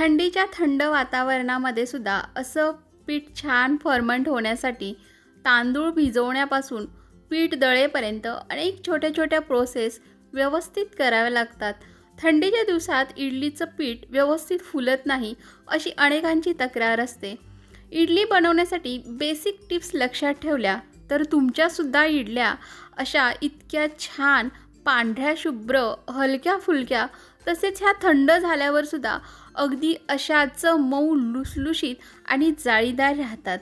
थंडीच्या थंड वातावरणामध्ये सुद्धा असं पीठ छान फर्मंट होण्यासाठी तांदूळ भिजवण्यापासून पीठ दळेपर्यंत अनेक छोट्या छोट्या प्रोसेस व्यवस्थित कराव्या लागतात। थंडीच्या दिवसात इडलीचं पीठ व्यवस्थित फुलत नाही अशी अनेकांची तक्रार असते। इडली बनवण्यासाठी बेसिक टिप्स लक्षात ठेवल्या तर तुमच्यासुद्धा इडल्या अशा इतक्या छान पांढऱ्या शुभ्र हलक्या फुलक्या तसेच ह्या थंड झाल्यावर सुद्धा अगदी अशाच मऊ लुसलुशीत आणि जाळीदार राहतात।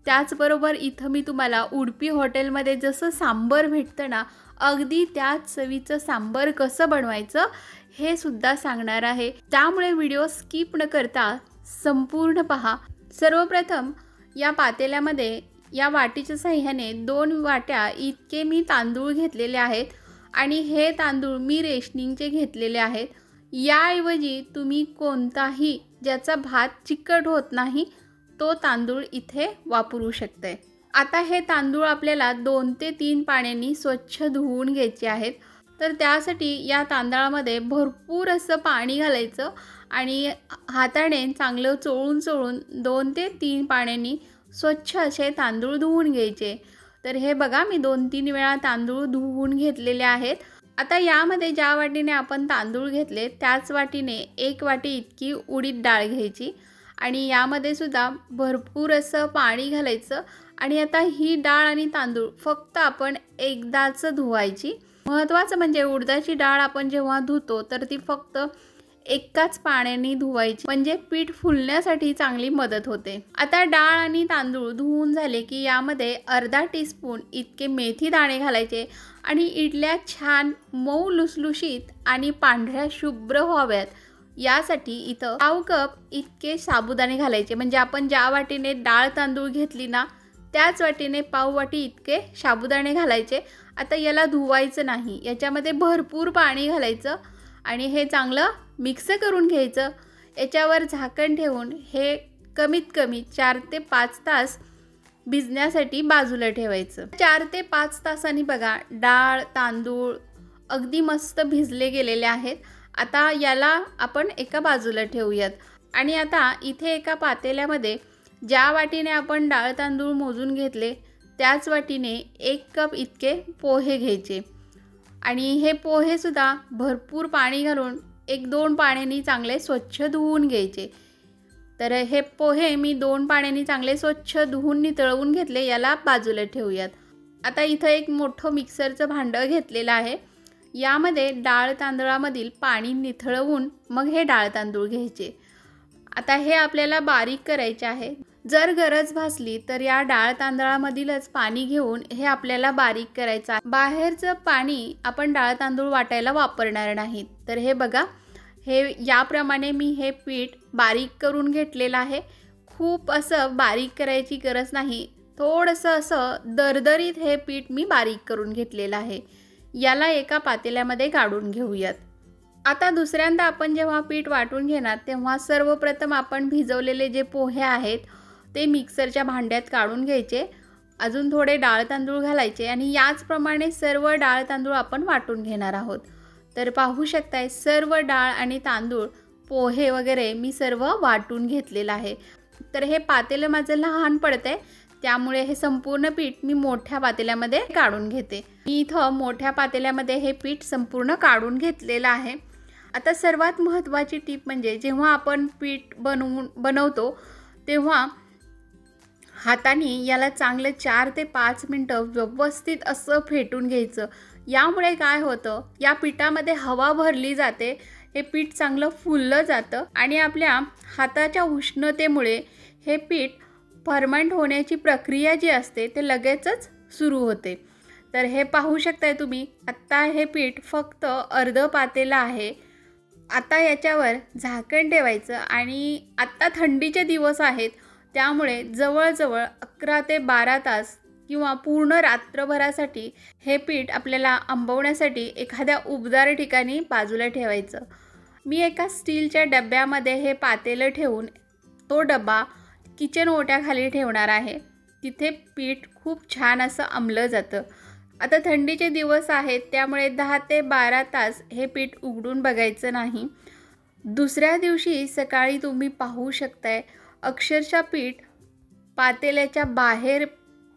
त्याचबरोबर इथं मी तुम्हाला उडपी हॉटेलमध्ये जसं सांबर भेटतं ना, अगदी त्याच चवीचं सांबर कसं बनवायचं हे सुद्धा सांगणार आहे। त्यामुळे व्हिडिओ स्किप न करता संपूर्ण पहा। सर्वप्रथम या पातेल्यामध्ये या वाटीच्या सहाय्याने 2 वाट्या इतके मी तांदूळ घेतलेले आहेत आणि हे तांदूळ मी रेशनिंगचे घेतलेले आहेत। याऐवजी तुम्ही कोणताही ज्याचा भात चिकट होत नाही तो तांदूळ इथे वापरू शकते। आता हे तांदूळ आपल्याला 2 ते 3 पाण्याने स्वच्छ धुवून घ्यायचे आहेत। तर त्यासाठी या तांदळामध्ये भरपूर असं पाणी घालायचं आणि हाताने चांगलं चोळून चोळून 2 ते 3 पाण्याने स्वच्छ असे तांदूळ धुवून घ्यायचे। तर हे बघा मी 2-3 वेळा तांदूळ धुवून घेतलेले आहेत। आता यामध्ये ज्या वाटीने आपण तांदूळ घेतले त्याच वाटीने 1 वाटी इतकी उडीद डाळ घ्यायची आणि यामध्ये सुद्धा भरपूर असं पाणी घालायचं आणि आता ही डाळ आणि तांदूळ फक्त आपण एकदाच धुवायची। महत्त्वाचं म्हणजे उडदाची डाळ आपण जेव्हा धुतो तर ती फक्त एकाच पाण्याने धुवायची म्हणजे पीठ फुलण्यासाठी चांगली मदत होते। आता डाळ आणि तांदूळ धुवून झाले की यामध्ये अर्धा टीस्पून इतके मेथी दाणे घालायचे आणि इडल्या छान मऊ लुसलुशीत आणि पांढऱ्या शुभ्र व्हाव्यात यासाठी इथं पाव कप इतके साबुदाणे घालायचे। म्हणजे आपण ज्या वाटीने डाळ तांदूळ घेतली ना त्याच वाटीने पाव वाटी इतके साबुदाणे घालायचे। आता याला धुवायचं नाही, याच्यामध्ये भरपूर पाणी घालायचं आणि हे चांगलं मिक्स करून घ्यायचं। याच्यावर झाकण ठेवून हे कमीत कमी 4 ते 5 तास भिजण्यासाठी बाजूला ठेवायचं। 4 ते 5 तासांनी बघा डाळ तांदूळ अगदी मस्त भिजले गेलेले आहेत। आता याला आपण एका बाजूला ठेवूयात आणि आता इथे एका पातेल्यामध्ये ज्या वाटीने आपण डाळ तांदूळ मोजून घेतले त्याच वाटीने 1 कप इतके पोहे घ्यायचे आणि हे पोहे सुद्धा भरपूर पाणी घालून 1-2 पाण्याने चांगले स्वच्छ धुवून घ्यायचे। तर हे पोहे मी 2 पाण्याने चांगले स्वच्छ धुवून नितळवून घेतले, याला बाजूला ठेवूयात। आता इथं एक मोठं मिक्सरचं भांडं घेतलेलं आहे। यामध्ये डाळ तांदळामधील पाणी निथळवून मग हे डाळ तांदूळ घ्यायचे। आता हे आपल्याला बारीक करायचे आहे। जर गरज भासली तर या डाळ तांदळामधीलच पाणी घेऊन हे आपल्याला बारीक करायचं आहे। बाहेरचं पाणी आपण डाळ तांदूळ वाटायला वापरणार नाहीत। तर हे बघा हे याप्रमाणे मी हे पीठ बारीक करून घेतलेलं आहे। खूप असं बारीक करायची गरज नाही, थोडंसं असं दरदरीत हे पीठ मी बारीक करून घेतलेलं आहे। याला एका पातेल्यामध्ये काढून घेऊयात। आता दुसऱ्यांदा आपण जेव्हा पीठ वाटून घेणार तेव्हा सर्वप्रथम आपण भिजवलेले जे पोहे आहेत ते मिक्सरच्या भांड्यात काढून घ्यायचे, अजून थोडे डाळ तांदूळ घालायचे आणि याचप्रमाणे सर्व डाळ तांदूळ आपण वाटून घेणार आहोत। तर पाहू शकताय सर्व डाळ आणि तांदूळ पोहे वगैरे मी सर्व वाटून घेतलेलं आहे। तर हे पातेलं माझं लहान पडतंय त्यामुळे हे संपूर्ण पीठ मी मोठ्या पातेल्यामध्ये काढून घेते। मी इथं मोठ्या पातेल्यामध्ये हे पीठ संपूर्ण काढून घेतलेलं आहे। आता सर्वात महत्त्वाची टीप म्हणजे जेव्हा आपण पीठ बनवतो तेव्हा हाताने याला चांगले 4 ते 5 मिनिटं व्यवस्थित असं फेटून घ्यायचं। यामुळे काय होतं, या पिठामध्ये हवा भरली जाते, हे पीठ चांगलं फुललं जातं आणि आपल्या हाताच्या उष्णतेमुळे हे पीठ फर्मंट होण्याची प्रक्रिया जी असते ते लगेचच सुरू होते। तर हे पाहू शकताय तुम्ही, आत्ता हे पीठ फक्त अर्ध पातेलं आहे। आता याच्यावर झाकण ठेवायचं आणि आत्ता थंडीचे दिवस आहेत त्यामुळे जवळजवळ 11 ते 12 तास किंवा पूर्ण रात्रभरासाठी हे पीठ आपल्याला आंबवण्यासाठी एखाद्या उबदार ठिकाणी बाजूला ठेवायचं। मी एका स्टीलच्या डब्यामध्ये हे पातेलं ठेवून तो डबा किचन ओट्याखाली ठेवणार आहे। तिथे पीठ खूप छान असं आंबलं जातं। आता थंडीचे दिवस आहेत त्यामुळे 10 ते 12 तास हे पीठ उघडून बघायचं नाही। दुसऱ्या दिवशी सकाळी तुम्ही पाहू शकताय अक्षरशः पीठ पातेल्याच्या बाहेर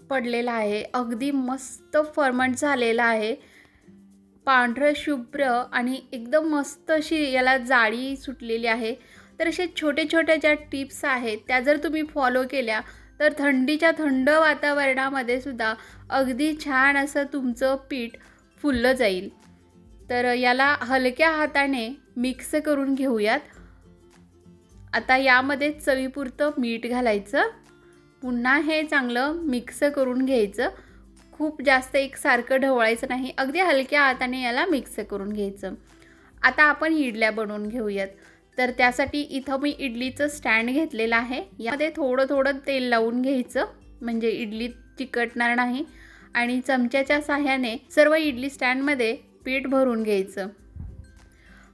पडलेलं आहे. अगदी मस्त फर्मंट झालेलं आहे. पांढरं शुभ्र आणि एकदम मस्त अशी याला जाळी सुटलेली आहे. तर असे छोटे छोटे ज्या टिप्स आहेत त्या जर तुम्ही फॉलो केल्या तर थंडीच्या थंड वातावरणामध्ये सुद्धा अगदी छान असं तुमचं पीठ फुललं जाईल. तर याला हलक्या हाताने मिक्स करून घेऊयात. आता यामध्ये चवीपुरतं मीठ घालायचं. पुन्हा हे चांगलं मिक्स करून घ्यायचं. खूप जास्त एकसारखं ढवळायचं नाही, अगदी हलक्या हाताने याला मिक्स करून घ्यायचं. आता आपण इडल्या बनवून घेऊयात. तर त्यासाठी इथं मी इडलीचं स्टँड घेतलेलं आहे. यामध्ये थोडं थोडं तेल लावून घ्यायचं म्हणजे इडली चिकटणार नाही. आणि चमच्याच्या साह्याने सर्व इडली स्टँडमध्ये पीठ भरून घ्यायचं.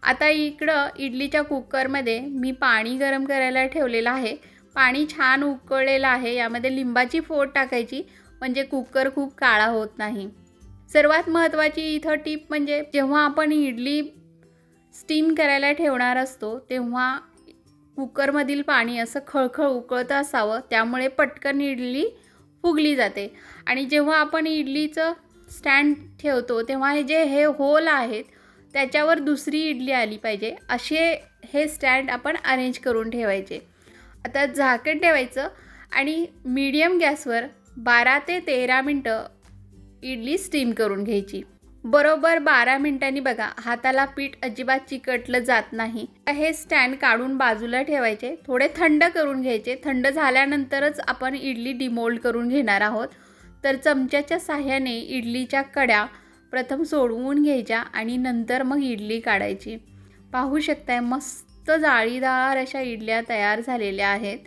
आता इकडं इडलीच्या कुकरमध्ये मी पाणी गरम करायला ठेवलेलं आहे. पाणी छान उकळलेलं आहे. यामध्ये लिंबाची फोड टाकायची म्हणजे कुकर खूप काळा होत नाही. सर्वात महत्त्वाची इथं टीप म्हणजे जेव्हा आपण इडली स्टीम करायला ठेवणार असतो तेव्हा कुकरमधील पाणी असं खळखळ उकळत असावं, त्यामुळे पटकन इडली फुगली जाते. आणि जेव्हा आपण इडलीचं स्टँड ठेवतो तेव्हा हे होल आहेत त्याच्यावर दुसरी इडली आली पाहिजे असे हे स्टँड आपण अरेंज करून ठेवायचे. आता झाकण ठेवायचं आणि मीडियम गॅसवर 12 ते 13 मिनटं इडली स्टीम करून घ्यायची. बरोबर 12 मिनिटांनी बघा हाताला पीठ अजिबात चिकटलं जात नाही. हे स्टँड काढून बाजूला ठेवायचे. थोडे थंड करून घ्यायचे. थंड झाल्यानंतरच आपण इडली डिमोल्ड करून घेणार आहोत. तर चमच्याच्या साह्याने इडलीच्या कड्या प्रथम सोडवून घ्यायच्या आणि नंतर मग इडली काढायची. पाहू शकताय मस्त जाळीदार अशा इडल्या तयार झालेल्या आहेत.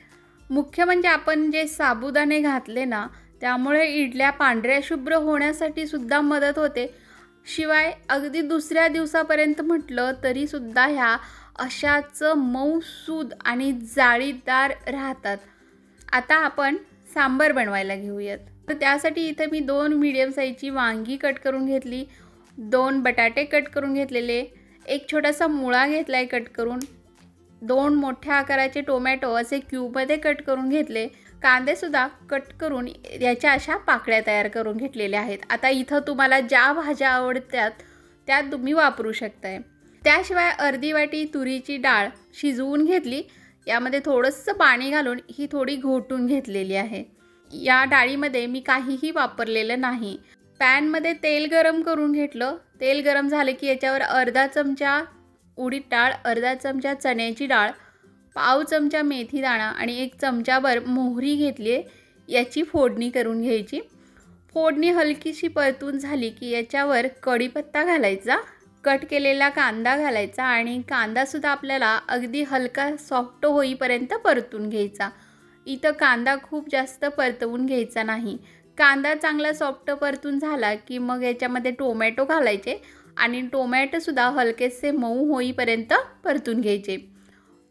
मुख्य म्हणजे आपण जे साबुदाणे घातले ना त्यामुळे इडल्या पांढऱ्या शुभ्र होण्यासाठी सुद्धा मदत होते. शिवाय अगदी दुसऱ्या दिवसापर्यंत म्हटलं तरीसुद्धा ह्या अशाच मऊसूद आणि जाळीदार राहतात. आता आपण सांबार बनवायला घेऊयात. तर त्यासाठी इथे मी 2 मीडियम साईजची वांगी कट करून घेतली, 2 बटाटे कट करून घेतलेले, एक छोटासा मुळा घेतला आहे कट करून, 2 मोठ्या आकाराचे टोमॅटो असे क्यूबमध्ये कट करून घेतले, कांदेसुद्धा कट करून याच्या अशा पाकळ्या तयार करून घेतलेल्या आहेत. आता इथं तुम्हाला ज्या भाज्या आवडतात त्या तुम्ही वापरू शकताय. त्याशिवाय अर्धी वाटी तुरीची डाळ शिजवून घेतली. यामध्ये थोडंसं पाणी घालून ही थोडी घोटून घेतलेली आहे. या डाळीमध्ये मी काहीही वापरलेलं नाही. पॅनमध्ये तेल गरम करून घेतलं. तेल गरम झाले की याच्यावर अर्धा चमचा उडीद डाळ, अर्धा चमचा चण्याची डाळ, पाव चमचा मेथी दाणा आणि 1 चमचाभर मोहरी घेतली आहे. याची फोडणी करून घ्यायची. फोडणी हलकीशी परतून झाली की याच्यावर कढीपत्ता घालायचा, कट केलेला कांदा घालायचा आणि कांदासुद्धा आपल्याला अगदी हलका सॉफ्ट होईपर्यंत परतून घ्यायचा. इथं कांदा खूप जास्त परतवून घ्यायचा नाही. कांदा चांगला सॉफ्ट परतून झाला की मग याच्यामध्ये टोमॅटो घालायचे आणि टोमॅटोसुद्धा हलकेसे मऊ होईपर्यंत परतून घ्यायचे.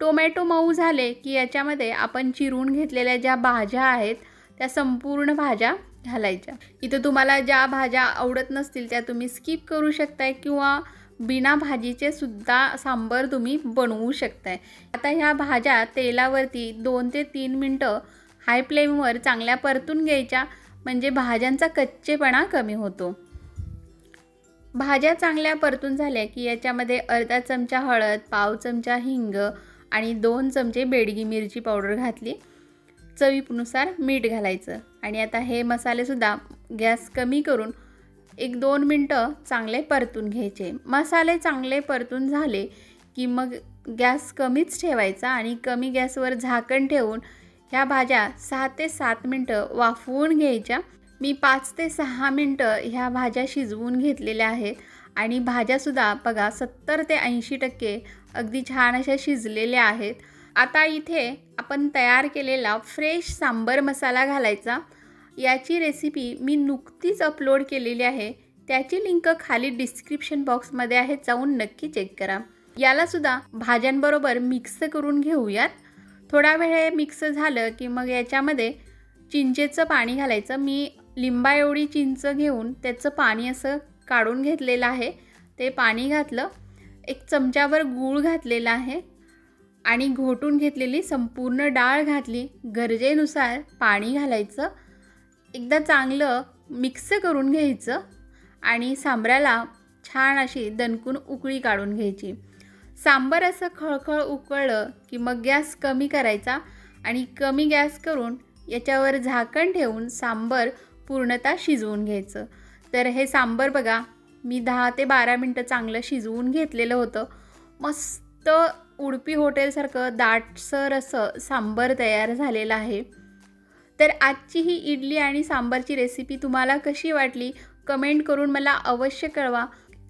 टोमॅटो मऊ झाले की याच्यामध्ये आपण चिरून घेतलेल्या ज्या भाज्या आहेत त्या संपूर्ण भाज्या घालायच्या. इथं तुम्हाला ज्या भाज्या आवडत नसतील त्या तुम्ही स्किप करू शकताय किंवा बिना भाजीचे सुद्धा सांबार तुम्ही बनवू शकताय. आता ह्या भाज्या तेलावरती 2 ते 3 मिनटं हाय फ्लेमवर चांगल्या परतून घ्यायच्या म्हणजे भाज्यांचा कच्चेपणा कमी होतो. भाज्या चांगल्या परतून झाल्या की याच्यामध्ये अर्धा चमचा हळद, पाव चमचा हिंग आणि 2 चमचे बेडगी मिरची पावडर घातली. चवीनुसार मीठ घालायचं आणि आता हे मसालेसुद्धा गॅस कमी करून 1-2 मिनटं चांगले परतून घ्यायचे. मसाले चांगले परतून झाले की मग गॅस कमीच ठेवायचा आणि कमी गॅसवर झाकण ठेवून ह्या भाज्या 6 ते 7 मिनटं वाफवून घ्यायच्या. मी 5 ते 6 मिनटं ह्या भाज्या शिजवून घेतलेल्या आहेत आणि भाज्यासुद्धा बघा 70 ते 80% अगदी छान अशा शिजलेल्या आहेत. आता इथे आपण तयार केलेला फ्रेश सांबर मसाला घालायचा. याची रेसिपी मी नुकतीच अपलोड केलेली आहे. त्याची लिंक खाली डिस्क्रिप्शन बॉक्समध्ये आहे, जाऊन नक्की चेक करा. यालासुद्धा भाज्यांबरोबर मिक्स करून घेऊयात. थोडा वेळ मिक्स झालं की मग याच्यामध्ये चिंचेचं पाणी घालायचं. मी लिंबा एवढी चिंच घेऊन त्याचं पाणी असं काढून घेतलेलं आहे. ते पाणी घातलं. 1 चमचाभर गूळ घातलेला आहे आणि घोटून घेतलेली संपूर्ण डाळ घातली. गरजेनुसार पाणी घालायचं. एकदा चांगलं मिक्स करून घ्यायचं आणि सांबराला छान अशी दणकून उकळी काढून घ्यायची. सांबार असं खळखळ उकळलं की मग गॅस कमी करायचा आणि कमी गॅस करून याच्यावर झाकण ठेवून सांबार पूर्णतः शिजवून घ्यायचं. तर हे सांबार बघा मी 10 ते 12 मिनटं चांगलं शिजवून घेतलेलं होतं. मस्त उडपी हॉटेलसारखं दाटसर असं सांबार तयार झालेलं आहे. तर आजची ही इडली आणि सांबारची रेसिपी तुम्हाला कशी वाटली कमेंट करून मला अवश्य कळवा.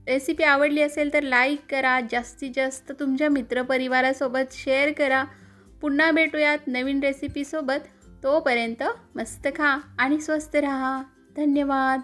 रेसिपी आवडली असेल तर लाईक करा, जास्तीत जास्त तुमच्या मित्रपरिवारासोबत शेअर करा. पुन्हा भेटूयात नवीन रेसिपीसोबत. तोपर्यंत मस्त खा आणि स्वस्त राहा. धन्यवाद.